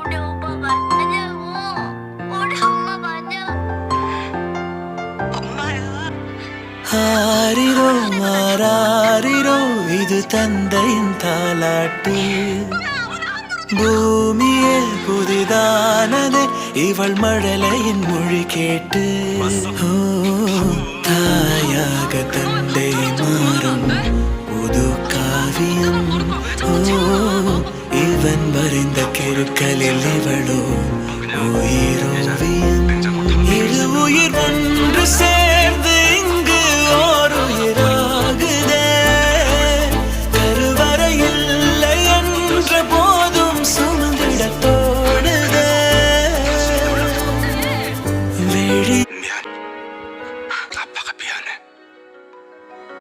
우리 오빠 맞냐고. 우리 엄마 맞냐? 엄마야. ஆரிரோ ஆராரிரோ இது தந்தையின் தாலாட்டு. பூமியே புதிதானதே இவள் மழலையின் மொழி கேட்டு. ஓ தாயாக தந்தை மாறும் புது காவியம். ஓ இவன் வரைந்த கிருக்கலில் இவளோ உயிர்